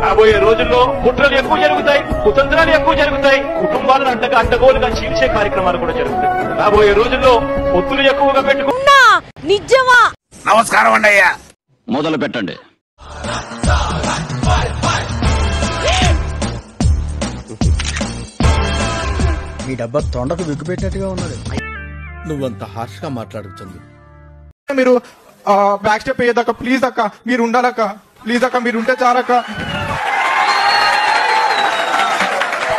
రాబోయే రోజుల్లో కుట్రలు ఎక్కువ జరుగుతాయి, కుతంత్రాలు ఎక్కువ జరుగుతాయి, కుటుంబాలను అడ్డగోలుగా చీల్చే కార్యక్రమాలు కూడా జరుగుతాయి. రాబోయే రోజుల్లో పొత్తులు ఎక్కువగా పెట్టుకున్నా నిజమా? నమస్కారం అండి అయ్యా. మొదలు పెట్టండి. ఈ డబ్బా తొండకు విగ్గుపెట్టినట్టుగా ఉన్నది. నువ్వంత హార్ష్ గా మాట్లాడుతుంది. మీరు బ్యాక్ స్టెప్ వేయదక్క, ప్లీజ్ అక్క, మీరు ఉండాలక్క, ప్లీజ్ అక్క, మీరు ఉంటే చాలక్క,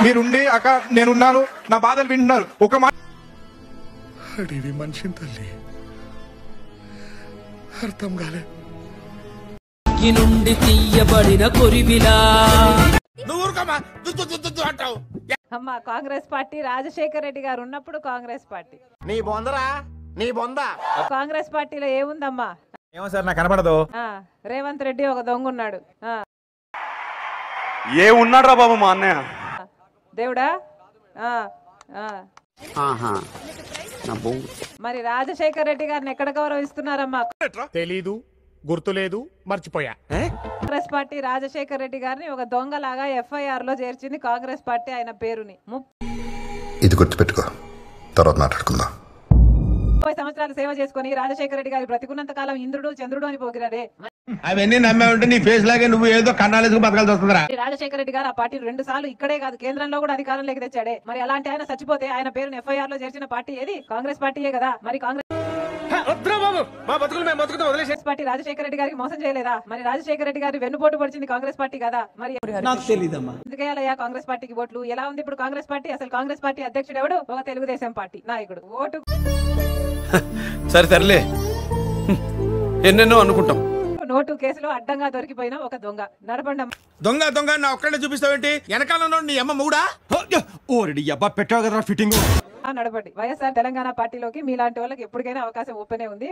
మీరుండి అక్క నేనున్నాను, నా బాధలు వింటున్నారు. ఒక మాట అడివి మనిషిని తల్లి అర్థం కాలే. నుండి తీయబడిన కొరివిలా అంటావు. అమ్మా కాంగ్రెస్ పార్టీ రాజశేఖర రెడ్డి గారు ఉన్నప్పుడు కాంగ్రెస్ పార్టీ, నీ బొందరా, నీ బొంద. కాంగ్రెస్ పార్టీలో ఏముందమ్మా? ఏమో సార్ నాకు కనపడదు. రేవంత్ రెడ్డి ఒక దొంగ ఉన్నాడు. ఏ ఉన్నాడ్రా బాబు మా అన్నయ్య? దేవుడా. మరి రాజశేఖర రెడ్డి గారిని ఎక్కడ గౌరవిస్తున్నారమ్మా? తెలీదు, గుర్తులేదు, మర్చిపోయా. కాంగ్రెస్ పార్టీ రాజశేఖర రెడ్డి గారిని ఒక దొంగలాగా FIR లో చేర్చింది కాంగ్రెస్ పార్టీ. ఆయన పేరుని ఇది గుర్తుపెట్టుకో, తర్వాత మాట్లాడుకుందాం. 30 సంవత్సరాలు సేవ చేసుకుని రాజశేఖర రెడ్డి గారి బ్రతికున్నంత కాలం ఇంద్రుడు చంద్రుడు అని పోగిరాడే. అవన్నీ నమ్మే ఉంటే నీ ఫేస్ లాగే నువ్వు ఏదో కన్నాలేసుకు బతకాల్సి వస్తుందిరా. రాజశేఖర రెడ్డి గారు ఆ పార్టీని 2 సార్లు ఇక్కడే కాదు కేంద్రంలో కూడా అధికారంలోకి తెచ్చాడే. మరి అలాంటి ఆయన చచ్చిపోతే ఆయన పేరుని FIR లో చేర్చిన పార్టీ ఏది? కాంగ్రెస్ పార్టీయే కదా. మరి కాంగ్రెస్ పార్టీ రాజశేఖర రెడ్డి గారికి మోసం చేయలేదా? మరి రాజశేఖర రెడ్డి గారి వెన్నుపోటు పడిచింది కాంగ్రెస్ పార్టీ కదా. మరి నాకు తెలీదమ్మా. ఎందుకేయాలయ్యా కాంగ్రెస్ పార్టీకి ఓట్లు? ఎలా ఉంది ఇప్పుడు కాంగ్రెస్ పార్టీ? అసలు కాంగ్రెస్ పార్టీ అధ్యక్షుడు ఎవడు? ఒక తెలుగుదేశం పార్టీ నాయకుడు. ఓటు సరే తరలే, ఎన్నెన్నో అనుకుంటాం. నోటు కేసులో అడ్డంగా దొరికిపోయిన ఒక దొంగ. నడపండి. దొంగ దొంగ నా ఒక్కడే చూపిస్తావేంటి? వెనకాల నీ అమ్మ మూడా? ఓరెడి అబ్బా పెట్టావు కదా ఫిట్టింగ్. నడపండి. వైఎస్ఆర్ తెలంగాణ పార్టీలోకి మీలాంటి వాళ్ళకి ఎప్పటికైనా అవకాశం ఓపెనే ఉంది.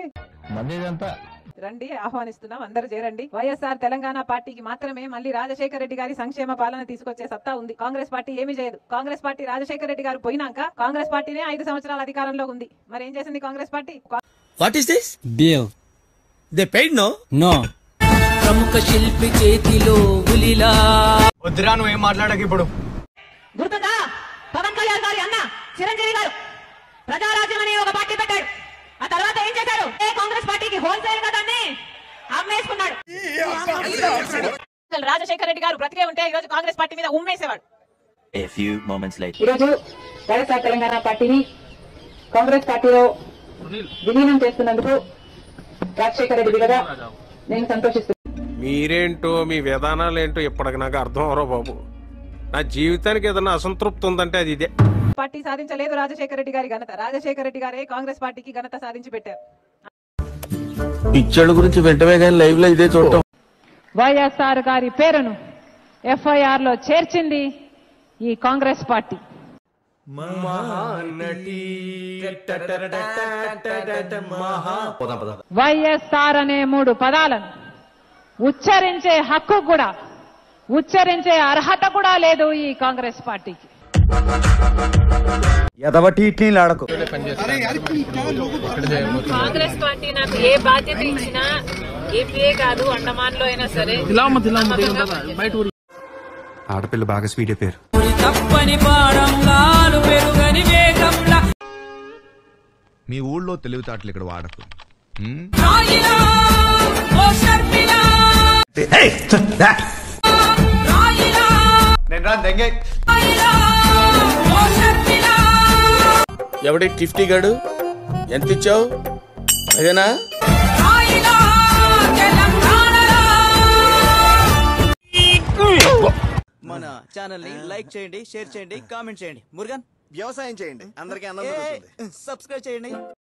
రండి, ఆహ్వానిస్తున్నాం, అందరూ చేరండి. వైఎస్ఆర్ తెలంగాణ పార్టీకి మాత్రమే మళ్ళీ రాజశేఖర రెడ్డి గారి సంక్షేమ పాలన తీసుకొచ్చే సత్తా ఉంది. కాంగ్రెస్ పార్టీ ఏమీ చేయదు. కాంగ్రెస్ పార్టీ రాజశేఖర రెడ్డి గారు పోయినాక కాంగ్రెస్ పార్టీనే 5 సంవత్సరాల అధికారంలో ఉంది. మరి ఏం చేసింది Congress party? What is this? Bill they paid no no. ప్రముఖ శిల్పి చేతిలో ఉలిలా. వద్దురా, నువ్వు ఏం మాట్లాడక ఇప్పుడు. గుర్తుందా? పవన్ కళ్యాణ్ గారి అన్న చిరంజీవి గారు ప్రజారాజ్యం అనే ఒక పార్టీ పెట్టాడు. ఆ తర్వాత ఏం చేశాడు? కాంగ్రెస్ పార్టీకి హోల్సేల్ గా దాన్ని అమ్మేసుకున్నాడు. రాజశేఖర రెడ్డి గారు బ్రతికే ఉంటే ఈ రోజు కాంగ్రెస్ పార్టీ మీద ఉమ్మేసేవాడు. ఈరోజు వైఎస్ఆర్ తెలంగాణ పార్టీని కాంగ్రెస్ పార్టీలో విలీనం చేస్తున్నందుకు రాజశేఖర రెడ్డి బిడ్డగా నేను సంతోషిస్తున్నాను. మీరేంటో మీ విధానాలు ఏంటో ఇప్పటికి నాకు అర్థం అవరో బాబు. నా జీవితానికి ఏదైనా అసంతృప్తి ఉందంటే అది ఇదే. పార్టీ సాధించలేదు రాజశేఖర రెడ్డి గారి ఘనత. రాజశేఖర రెడ్డి గారే కాంగ్రెస్ పార్టీకి ఘనత సాధించి పెట్టారు. పిచ్చోళ్ళ గురించి వెంటనే కానీ లైవ్ లో ఇదే చూడటం. వైఎస్ఆర్ గారి పేరును FIR లో చేర్చింది ఈ కాంగ్రెస్ పార్టీ. వైఎస్ఆర్ అనే 3 పదాలను ఉచ్చరించే హక్కు కూడా, ఉచ్చరించే అర్హత కూడా లేదు ఈ కాంగ్రెస్ పార్టీకి. కాంగ్రెస్ పార్టీ నాకు ఏ బాధ్యత ఇచ్చినా ఏపీఏ కాదు అండమాన్ లో అయినా సరే ఆడపిల్ల బాగా స్వీట్ అయిపోయారు. తప్పని పాడంలాలు పెరుగని వేగంలా. మీ ఊళ్ళో తెలివితేటలు ఇక్కడ వాడకు. రాయిలా ఓ షర్మిలా. రాయిలా రాయిలా ఓ షర్మిలా. ఎవడి టిఫ్టీ గాడు? ఎంత ఇచ్చావు? అదేనా? రాయిలా తెలంగాణలో. మన ఛానల్ ని లైక్ చేయండి, షేర్ చేయండి, కామెంట్ చేయండి. మురుగన్ వ్యవసాయం చేయండి, అందరికీ ఆనందం. సబ్స్క్రైబ్ చేయండి.